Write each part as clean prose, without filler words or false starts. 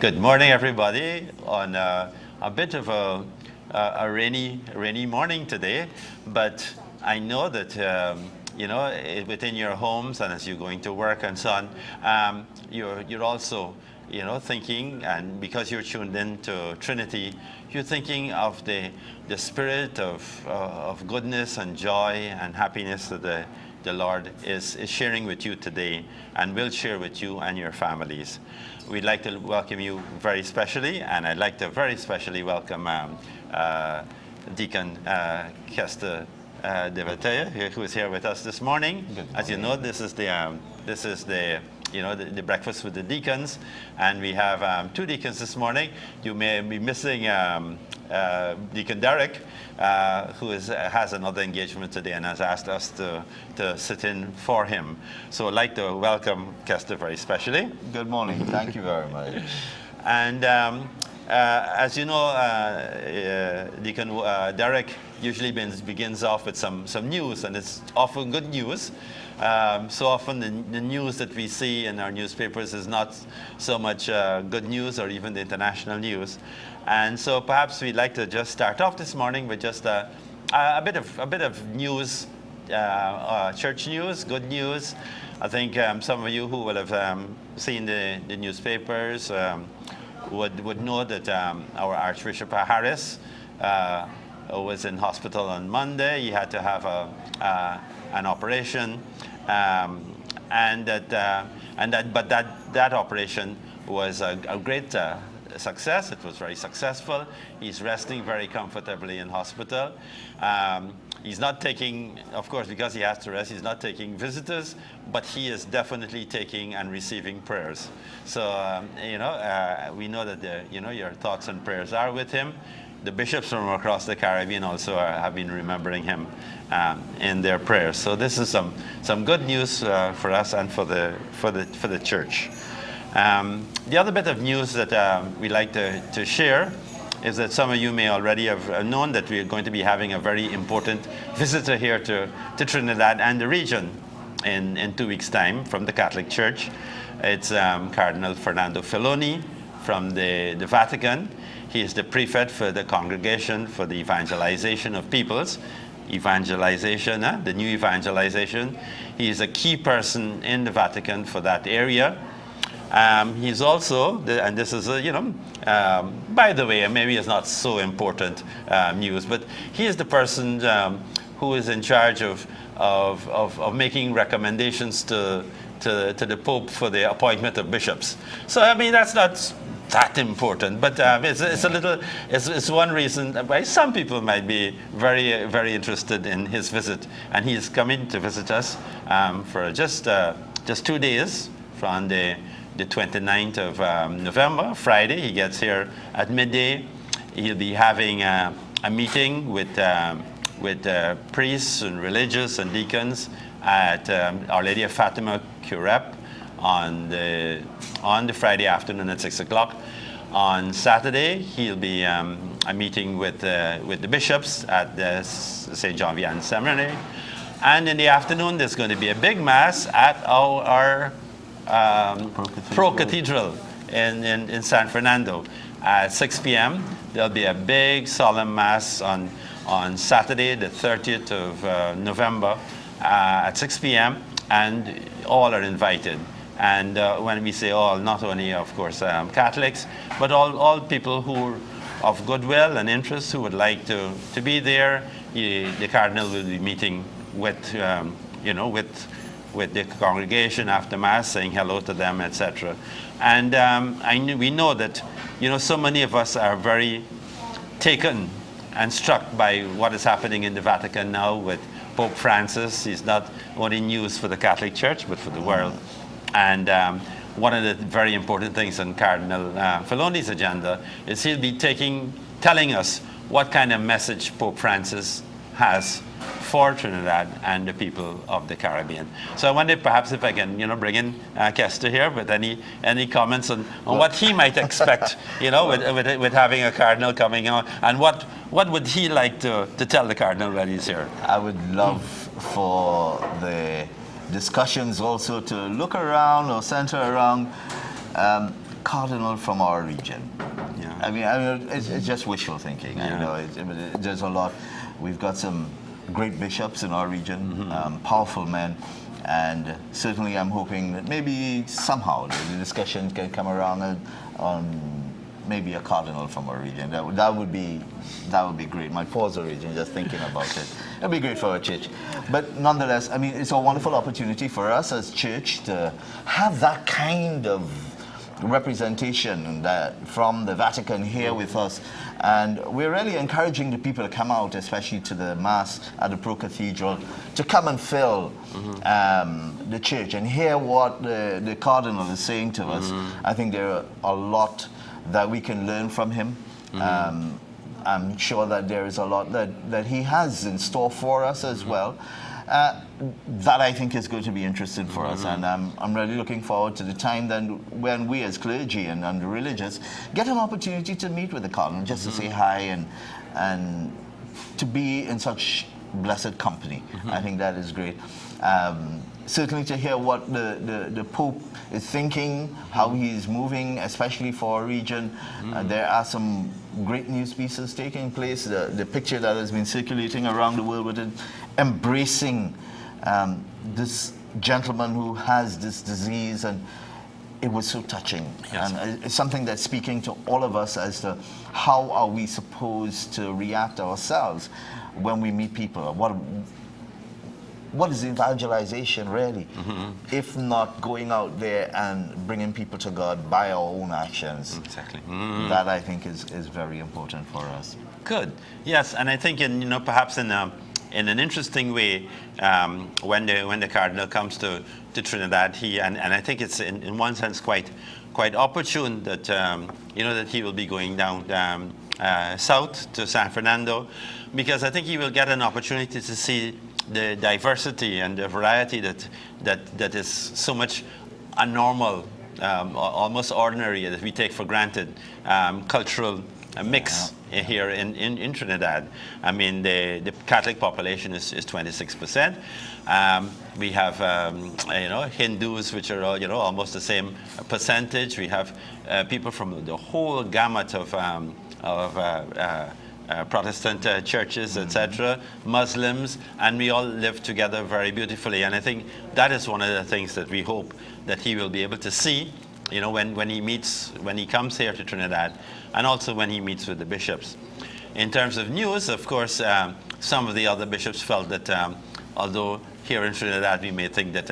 Good morning, everybody. On a bit of a rainy morning today, but I know that within your homes and as you're going to work and so on, you're also thinking, and because you're tuned in to Trinity, you're thinking of the spirit of goodness and joy and happiness that the Lord is sharing with you today and will share with you and your families. We'd like to welcome you very specially, and I'd like to very specially welcome Deacon Kester Devataya, who is here with us this morning. As you know, this is the breakfast with the deacons, and we have two deacons this morning. You may be missing Deacon Derek, who has another engagement today and has asked us to sit in for him. So I'd like to welcome Kester very specially. Good morning. Thank you very much. And as you know, Deacon Derek usually begins off with some news, and it's often good news. So often the news that we see in our newspapers is not so much good news or even the international news. And so perhaps we'd like to just start off this morning with just a bit of news, church news, good news. I think some of you who will have seen the newspapers would know that our Archbishop Harris was in hospital on Monday. He had to have an operation, but that operation was a great success. It was very successful. He's resting very comfortably in hospital. He's not taking, of course, because he has to rest, he's not taking visitors, but he is definitely taking and receiving prayers. So, we know that, your thoughts and prayers are with him. The bishops from across the Caribbean also have been remembering him in their prayers. So this is some good news for us and for the church. The other bit of news that we like to share is that some of you may already have known that we are going to be having a very important visitor here to Trinidad and the region in 2 weeks' time from the Catholic Church. It's Cardinal Fernando Filoni from the Vatican. He is the prefect for the Congregation for the Evangelization of Peoples. Evangelization, the new evangelization. He is a key person in the Vatican for that area. He's also, and this is, by the way, maybe it's not so important news, but he is the person who is in charge of making recommendations to the Pope for the appointment of bishops. So, I mean, that's not that important, but it's one reason why some people might be very, very interested in his visit. And he's coming to visit us for just 2 days from the 29th of November, Friday. He gets here at midday. He'll be having a meeting with priests and religious and deacons at Our Lady of Fatima Curep on the Friday afternoon at 6 o'clock. On Saturday, he'll be a meeting with the bishops at the St. John Vianney Seminary. And in the afternoon, there's going to be a big mass at our Pro Cathedral in San Fernando at 6 p.m. There'll be a big solemn mass on Saturday, the 30th of November at 6 p.m. and all are invited. And when we say all, not only, of course, Catholics, but all people who are of goodwill and interest who would like to be there. The Cardinal will be meeting with the congregation after Mass, saying hello to them, etc. And we know that, so many of us are very taken and struck by what is happening in the Vatican now with Pope Francis. He's not only news for the Catholic Church, but for the world. And one of the very important things on Cardinal Filoni's agenda is he'll be telling us what kind of message Pope Francis has for Trinidad and the people of the Caribbean. So I wonder perhaps if I can, bring in Kester here with any comments on what he might expect, with having a cardinal coming on, and what would he like to tell the cardinal when he's here? I would love for the discussions also to look around or center around cardinal from our region. Yeah. I mean it's just wishful thinking. Yeah. I know there's a lot. We've got some great bishops in our region, powerful men, and certainly I'm hoping that maybe somehow the discussion can come around on maybe a cardinal from our region. That would be great. My pause region, just thinking about it. It'd be great for our church. But nonetheless, I mean, it's a wonderful opportunity for us as church to have that kind of representation that from the Vatican here with us. And we're really encouraging the people to come out, especially to the Mass at the Pro Cathedral, to come and fill the church and hear what the Cardinal is saying to us. I think there are a lot that we can learn from him. I'm sure that there is a lot that he has in store for us as well. That I think is going to be interesting for us, and I'm really looking forward to the time then when we as clergy and religious get an opportunity to meet with the Cardinal, just to say hi and to be in such blessed company. I think that is great. Certainly to hear what the Pope is thinking, how he's moving, especially for our region. There are some great news pieces taking place. The picture that has been circulating around the world with it, embracing this gentleman who has this disease, and it was so touching. Yes. And it's something that's speaking to all of us as to how are we supposed to react ourselves when we meet people. What is evangelization really, if not going out there and bringing people to God by our own actions? Exactly. That I think is very important for us. Good. Yes, and I think perhaps in an interesting way, when the Cardinal comes to Trinidad, and I think it's in one sense quite opportune that that he will be going down south to San Fernando, because I think he will get an opportunity to see the diversity and the variety that is so much a normal, almost ordinary, that we take for granted, cultural mix here in Trinidad. I mean, the Catholic population is 26%. We have Hindus, which are all, almost the same percentage. We have people from the whole gamut of Protestant churches, etc., Muslims, and we all live together very beautifully. And I think that is one of the things that we hope that he will be able to see, when he comes here to Trinidad, and also when he meets with the bishops. In terms of news, of course, some of the other bishops felt that although here in Trinidad we may think that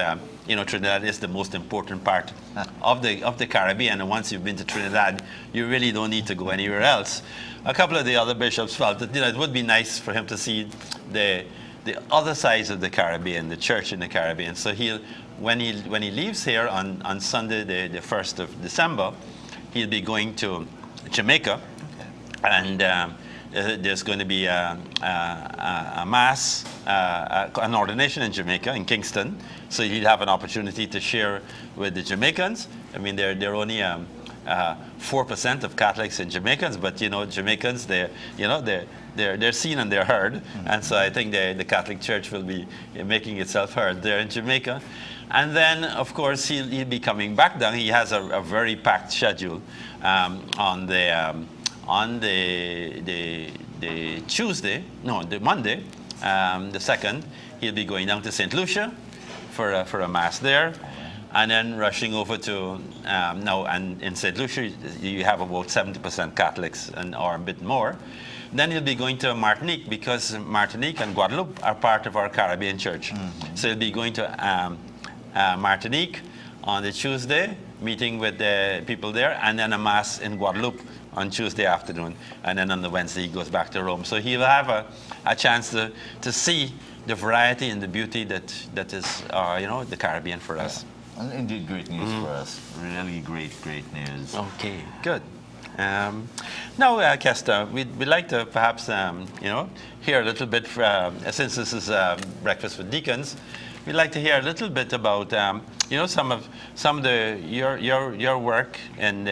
Trinidad is the most important part of the Caribbean, and once you've been to Trinidad, you really don't need to go anywhere else. A couple of the other bishops felt that it would be nice for him to see the other sides of the Caribbean, the church in the Caribbean. So when he leaves here on Sunday, the 1st of December, he'll be going to Jamaica, and there's going to be a mass, an ordination in Jamaica, in Kingston. So he'll have an opportunity to share with the Jamaicans. I mean, they're only 4% of Catholics in Jamaicans, but Jamaicans, they're seen and they're heard, and so I think the Catholic Church will be making itself heard there in Jamaica. And then, of course, he'll be coming back down. He has a very packed schedule on the Monday, the 2nd. He'll be going down to St. Lucia for a mass there, and then rushing over to and in St. Lucia you have about 70% Catholics or a bit more. Then he'll be going to Martinique, because Martinique and Guadeloupe are part of our Caribbean church. So he'll be going to Martinique on the Tuesday, meeting with the people there, and then a mass in Guadeloupe on Tuesday afternoon, and then on the Wednesday he goes back to Rome. So he'll have a chance to see the variety and the beauty that is the Caribbean for us. And indeed, great news for us. Really great news. Okay, good. Now, Kester, we'd like to perhaps hear a little bit, since this is Breakfast with Deacons, we'd like to hear a little bit about some of your work in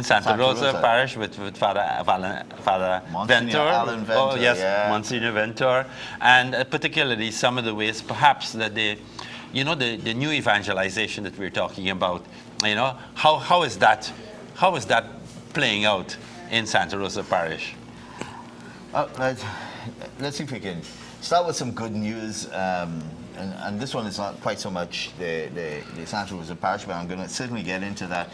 Santa Rosa Parish with Father Ventur. Alan Ventur. Oh yes, yeah. Monsignor Ventur, and particularly some of the ways perhaps that the new evangelization that we're talking about You know, how is that playing out in Santa Rosa Parish? Let's see if we can start with some good news. And this one is not quite so much the Santa Rosa Parish, but I'm going to certainly get into that.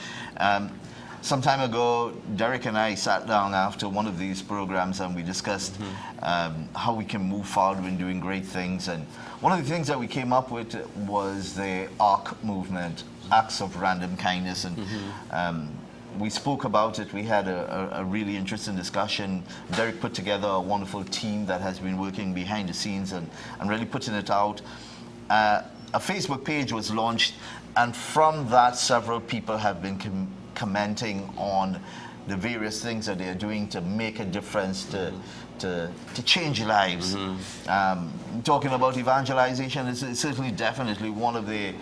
Some time ago, Derek and I sat down after one of these programs and we discussed how we can move forward in doing great things. And one of the things that we came up with was the ARC movement, Acts of Random Kindness. And we spoke about it. We had a really interesting discussion. Derek put together a wonderful team that has been working behind the scenes and really putting it out. A Facebook page was launched, and from that, several people have been commenting on the various things that they are doing to make a difference, to change lives. Talking about evangelization is certainly definitely one of the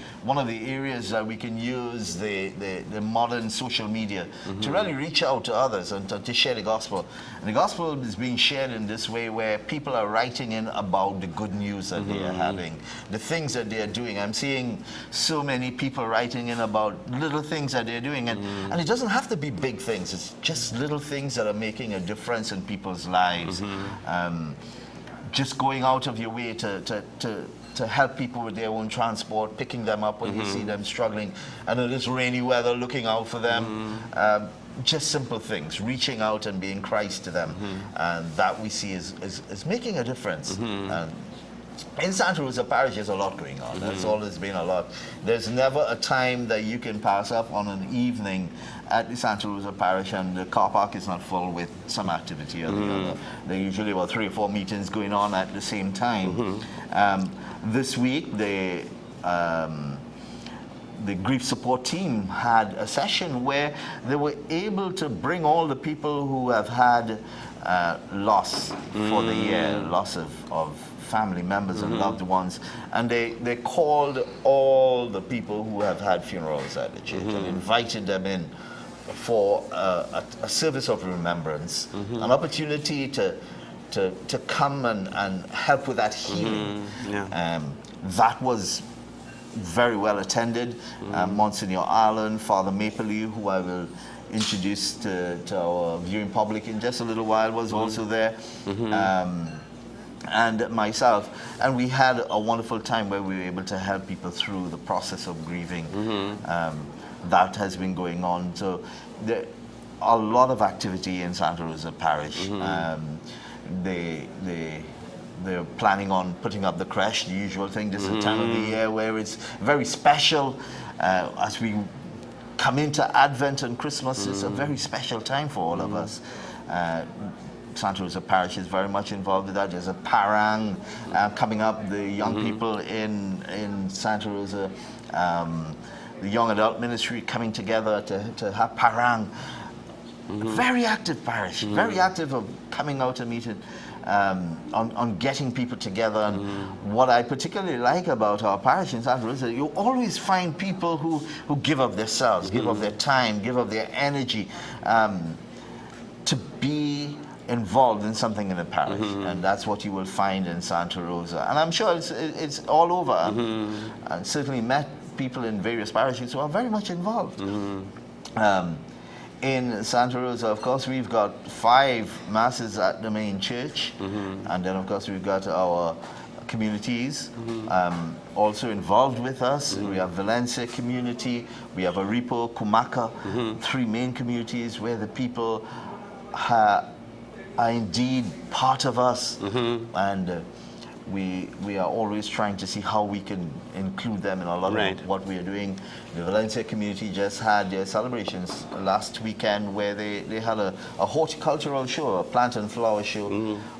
areas that we can use the modern social media to really reach out to others and to share the gospel. And the gospel is being shared in this way where people are writing in about the good news that they are having, the things that they are doing. I'm seeing so many people writing in about little things that they're doing, and it doesn't have to be big things. It's just little things that are making a difference in people's lives. Just going out of your way to help people with their own transport, picking them up when you see them struggling, and in this rainy weather, looking out for them. Just simple things, reaching out and being Christ to them, and that we see is making a difference. In Santa Rosa Parish, there's a lot going on. There's always been a lot. There's never a time that you can pass up on an evening at the Santa Rosa Parish and the car park is not full with some activity or the other. There are usually about 3 or 4 meetings going on at the same time. This week, the grief support team had a session where they were able to bring all the people who have had loss for the year, loss of family members and loved ones, and they called all the people who have had funerals at the church and invited them in for a service of remembrance, an opportunity to come and help with that healing. That was very well attended. Monsignor Allen, Father Mapley, who I will introduce to our viewing public in just a little while, was also there. And myself, and we had a wonderful time where we were able to help people through the process of grieving. That has been going on. So there a lot of activity in Santa Rosa Parish. They're planning on putting up the creche, the usual thing. This is the time of the year where it's very special. As we come into Advent and Christmas, it's a very special time for all of us. Santa Rosa Parish is very much involved with that. There's a parang coming up. The young people in Santa Rosa, the young adult ministry coming together to have parang. Very active parish, very active of coming out and meeting, on getting people together. And what I particularly like about our parish in Santa Rosa, you always find people who give of themselves, give of their time, give of their energy to be involved in something in the parish. And that's what you will find in Santa Rosa. And I'm sure it's all over. And certainly met people in various parishes who are very much involved. In Santa Rosa, of course, we've got 5 masses at the main church, and then of course we've got our communities also involved with us. We have Valencia community, we have Aripo, Kumaka, 3 main communities where the people are indeed part of us, and we are always trying to see how we can include them in a lot of what we are doing. The Valencia community just had their celebrations last weekend where they had a horticultural show, a plant and flower show,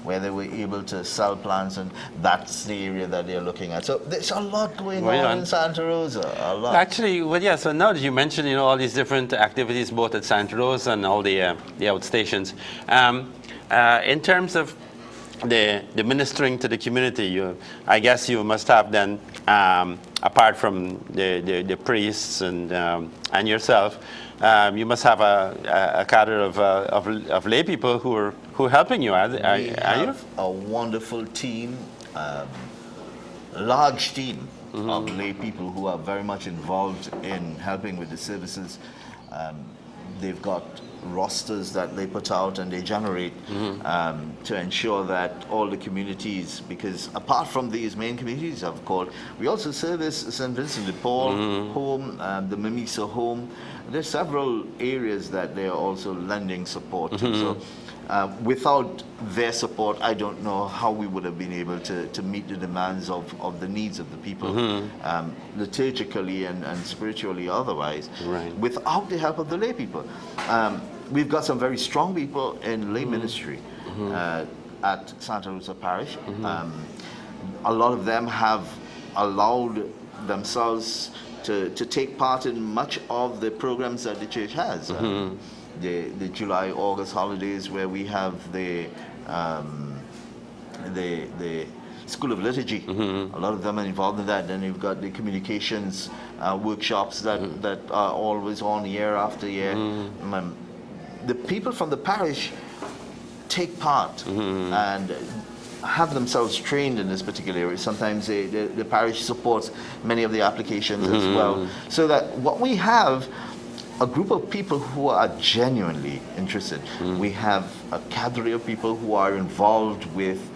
where they were able to sell plants, and that's the area that they're looking at. So there's a lot going on in Santa Rosa, a lot. Actually, well, yeah, so now that you mentioned, all these different activities both at Santa Rosa and all the outstations, in terms of the ministering to the community, I guess you must have then, apart from the priests and yourself, you must have a cadre of lay people who are helping you. Are you? A wonderful team, large team. of lay people who are very much involved in helping with the services. They've got rosters that they put out and they generate to ensure that all the communities, because apart from these main communities I've called, we also service St. Vincent de Paul home, the Mimisa home. There's several areas that they are also lending support to. So without their support, I don't know how we would have been able to meet the demands of the needs of the people, liturgically and spiritually otherwise, without the help of the lay people. We've got some very strong people in lay ministry at Santa Rosa Parish. A lot of them have allowed themselves to take part in much of the programs that the church has. The July, August holidays where we have the School of Liturgy. A lot of them are involved in that. Then you've got the communications workshops that are always on year after year. The people from the parish take part and have themselves trained in this particular area. Sometimes the parish supports many of the applications as well. So that what we have, a group of people who are genuinely interested. We have a cadre of people who are involved with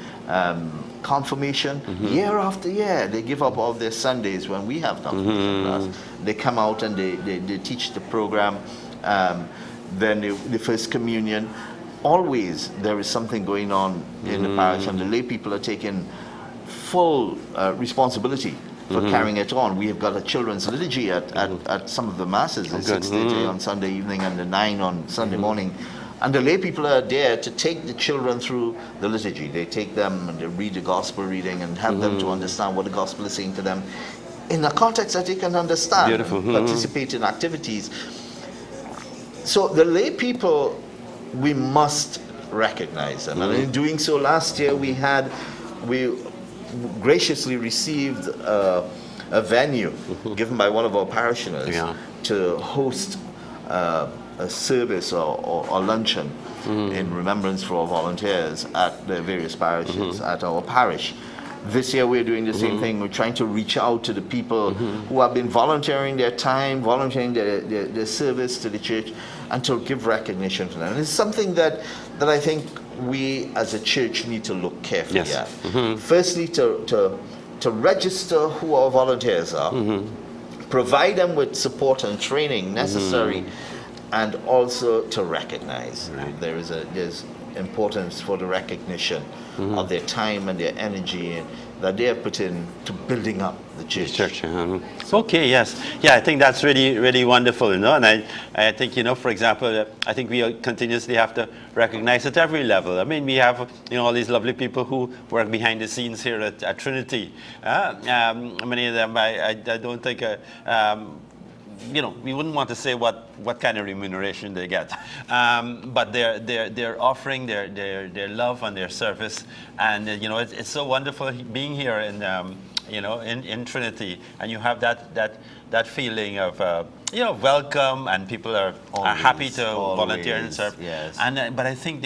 confirmation year after year. They give up all their Sundays when we have confirmation class. They come out and they teach the program. Then the First Communion. Always there is something going on in the parish, and the lay people are taking full responsibility for carrying it on. We have got a children's liturgy at some of the masses, at 6:30 on Sunday evening and the 9 on Sunday morning. And the lay people are there to take the children through the liturgy. They take them and they read the gospel reading and help them to understand what the gospel is saying to them in a context that they can understand. Beautiful. Participate in activities. So the lay people, we must recognize them. And in doing so, last year we graciously received a venue given by one of our parishioners to host a service or a luncheon in remembrance for our volunteers at the various parishes at our parish. This year we're doing the same thing. We're trying to reach out to the people who have been volunteering their time, volunteering their service to the church, and to give recognition to them. And it's something that I think we as a church need to look carefully at. Firstly, to register who our volunteers are, provide them with support and training necessary, and also to recognize. There's importance for the recognition of their time and their energy that they have put in to building up the church. Okay, yes. Yeah, I think that's really, really wonderful, and I think, for example, I think we continuously have to recognize at every level. I mean, we have, all these lovely people who work behind the scenes here at Trinity. Many of them, I don't think, we wouldn't want to say what kind of remuneration they get, but they're offering their love and their service, and it's so wonderful being here in Trinity, and you have that feeling of welcome, and people are happy to volunteer and serve. Yes. And but I think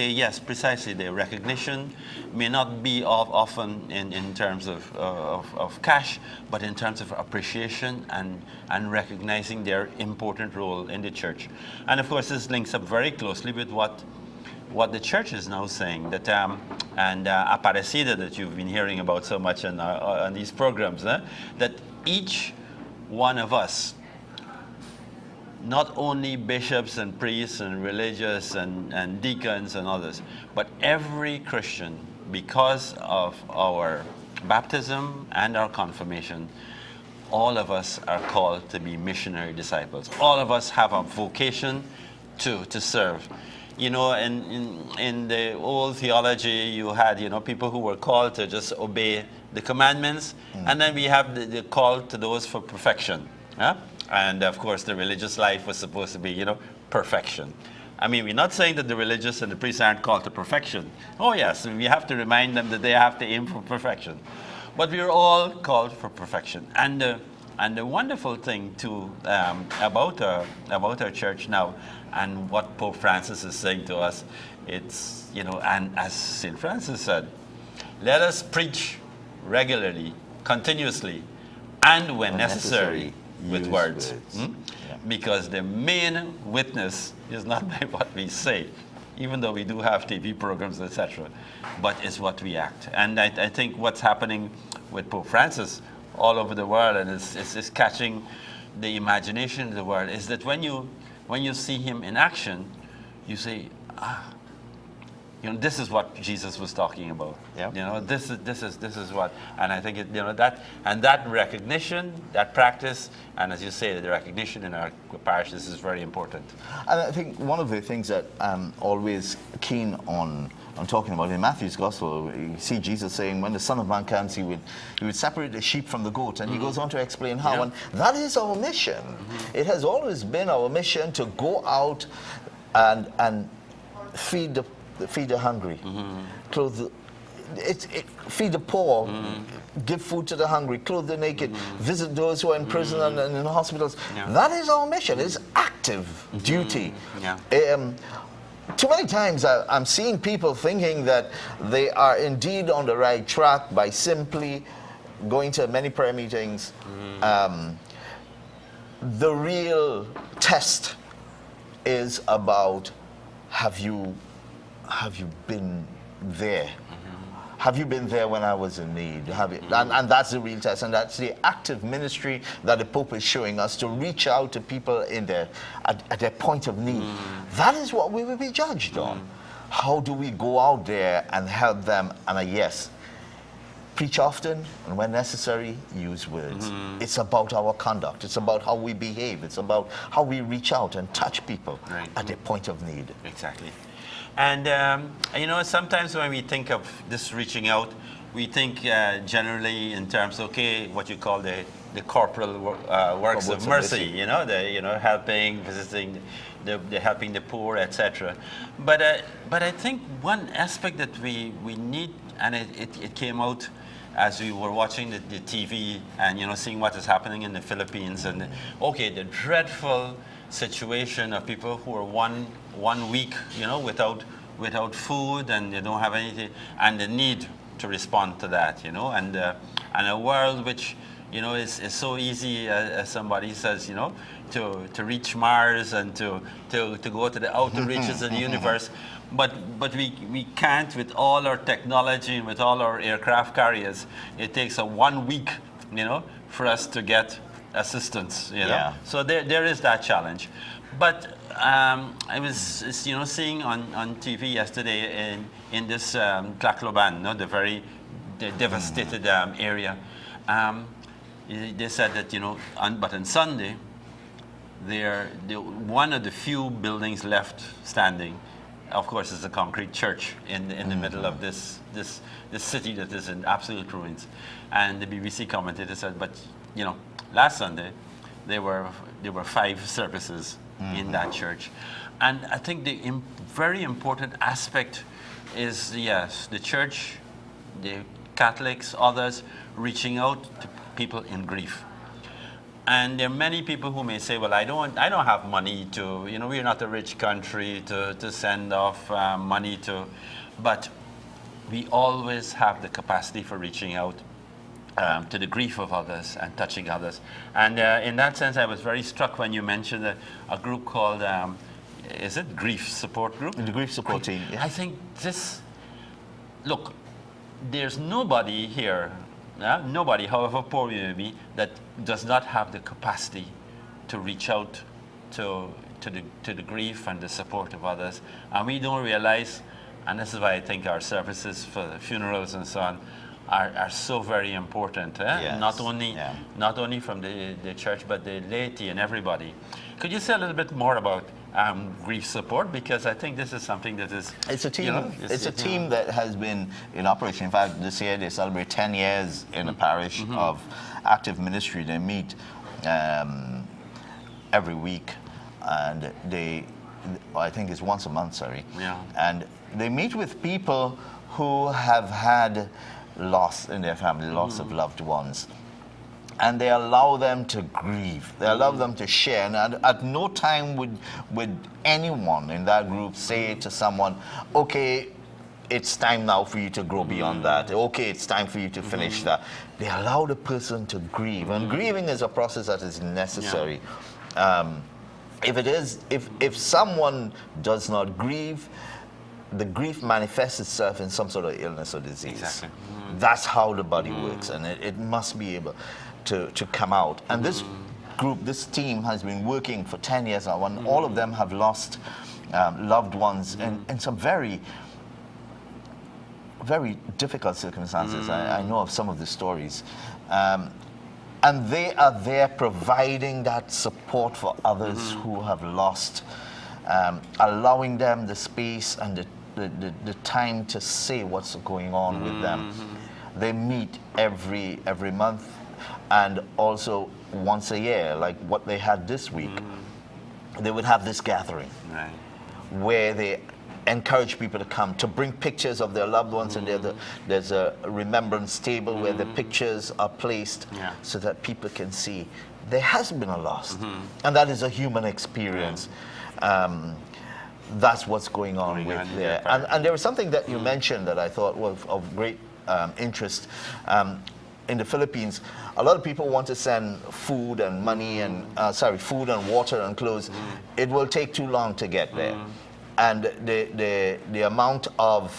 precisely the recognition may not be often in terms of cash, but in terms of appreciation and recognizing their important role in the church. And of course, this links up very closely with what the church is now saying, that and Aparecida, that you've been hearing about so much on these programs, that each one of us, not only bishops and priests and religious and deacons and others, but every Christian, because of our baptism and our confirmation, all of us are called to be missionary disciples. All of us have a vocation to serve. In the old theology, you had, people who were called to just obey the commandments, and then we have the call to those for perfection. And of course, the religious life was supposed to be, perfection. I mean, we're not saying that the religious and the priests aren't called to perfection. Oh yes, we have to remind them that they have to aim for perfection. But we're all called for perfection. And the wonderful thing too about our church now, and what Pope Francis is saying to us, it's, and as St. Francis said, let us preach regularly, continuously, and when necessary, with use words. Yeah. Because the main witness is not by what we say, even though we do have TV programs, etc., but it's what we act. And I think what's happening with Pope Francis all over the world, and it's catching the imagination of the world, is that when you see him in action, you say, this is what Jesus was talking about. Yeah. This is what, and I think that recognition, that practice, and as you say, the recognition in our parishes is very important. And I think one of the things that I'm always keen on talking about in Matthew's Gospel, you see Jesus saying, when the Son of Man comes, he would separate the sheep from the goat, and he goes on to explain how, and that is our mission. It has always been our mission to go out and feed the hungry, clothe feed the poor, give food to the hungry, clothe the naked, visit those who are in prison and in hospitals. That is our mission. It's active duty. Too many times I'm seeing people thinking that they are indeed on the right track by simply going to many prayer meetings. The real test is about, have you been there? Have you been there when I was in need? And that's the real test, and that's the active ministry that the Pope is showing us, to reach out to people at their point of need. That is what we will be judged on. How do we go out there and help them? And yes, preach often, and when necessary, use words. It's about our conduct. It's about how we behave. It's about how we reach out and touch people at their point of need. Exactly. And, sometimes when we think of this reaching out, we think generally in terms, what you call the corporal works of mercy, helping, visiting, the helping the poor, etc. But I think one aspect that we need, and it came out as we were watching the TV and, seeing what is happening in the Philippines, and the dreadful situation of people who are one week, without food, and they don't have anything, and the need to respond to that, and a world which, is so easy, as somebody says, to reach Mars and to go to the outer reaches of the universe, but we can't with all our technology and with all our aircraft carriers. It takes 1 week, for us to get assistance, So there is that challenge. But I was, seeing on TV yesterday in this Tacloban, the very devastated area. They said that, but on Sunday, they're one of the few buildings left standing. Of course, is a concrete church in the middle of this city that is in absolute ruins. And the BBC commentator said, but last Sunday, there were 5 services in that church. And I think the very important aspect is, the church, the Catholics, others, reaching out to people in grief. And there are many people who may say, well, I don't have money to, we're not a rich country to send off money to, but we always have the capacity for reaching out to the grief of others and touching others. And in that sense, I was very struck when you mentioned a group called, is it Grief Support Group? The Grief Support Team, yeah. I think look, there's nobody here, nobody, however poor we may be, that does not have the capacity to reach out to the grief and the support of others. And we don't realize, and this is why I think our services for the funerals and so on are so very important. Yes. Not only from the church, but the laity and everybody. Could you say a little bit more about grief support? Because I think this is something that is... It's a team. It's a team that has been in operation. In fact, this year they celebrate 10 years in a parish of active ministry. They meet every week, and I think it's once a month, sorry. Yeah. And they meet with people who have had loss in their family, loss of loved ones. And they allow them to grieve. They allow them to share. And at no time would anyone in that group say to someone, okay, it's time now for you to grow beyond that. Okay, it's time for you to finish that. They allow the person to grieve, and grieving is a process that is necessary. If someone does not grieve, the grief manifests itself in some sort of illness or disease. Exactly. That's how the body works, and it must be able to come out. And this group, this team has been working for 10 years now, and all of them have lost loved ones in some very, very difficult circumstances. I know of some of the stories. And they are there providing that support for others who have lost, allowing them the space and the time to say what's going on with them. They meet every month, and also once a year, like what they had this week. They would have this gathering where they encourage people to come, to bring pictures of their loved ones, and there's a remembrance table where the pictures are placed so that people can see there has been a loss. And that is a human experience. That's what's going on with there. And there was something that you mentioned that I thought was of great interest. In the Philippines, a lot of people want to send food and money and food and water and clothes. It will take too long to get there, and the amount of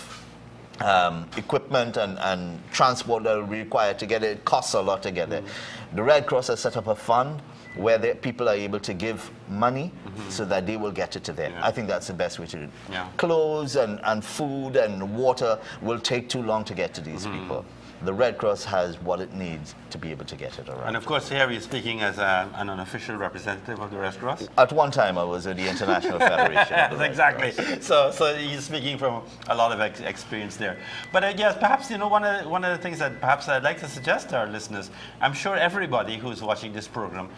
equipment and transport that will be required to get it costs a lot to get there. The Red Cross has set up a fund where people are able to give money so that they will get it to them. I think that's the best way to do it. Clothes and food and water will take too long to get to these people. The Red Cross has what it needs to be able to get it around. And of course, here we're speaking as an unofficial representative of the Red Cross. At one time, I was at the International Federation. Yes, exactly. So he's speaking from a lot of experience there. But I guess perhaps one of the things that perhaps I'd like to suggest to our listeners, I'm sure everybody who's watching this program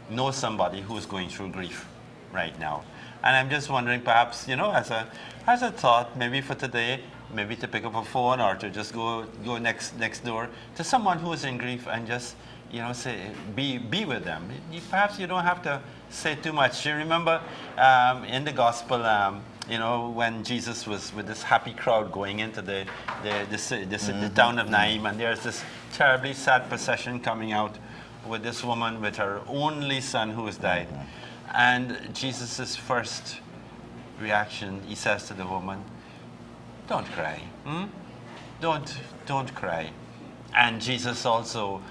knows somebody who's going through grief right now. And I'm just wondering, perhaps as a thought, maybe for today, maybe to pick up a phone or to just go next door to someone who is in grief and just say be with them. Perhaps you don't have to say too much. You remember in the gospel, when Jesus was with this happy crowd going into the town of Naim, and there's this terribly sad procession coming out with this woman with her only son who has died, and Jesus' first reaction, he says to the woman, "Don't cry. Don't cry." And Jesus also,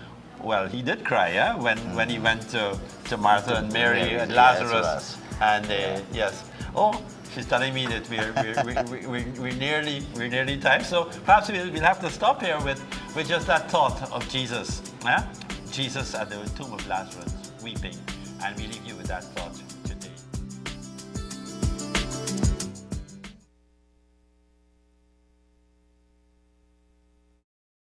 well, he did cry, when he went to Martha and Mary and Lazarus. And yes, she's telling me that we're nearly time. So perhaps we'll have to stop here with just that thought of Jesus. Jesus at the tomb of Lazarus weeping, and we leave you with that thought.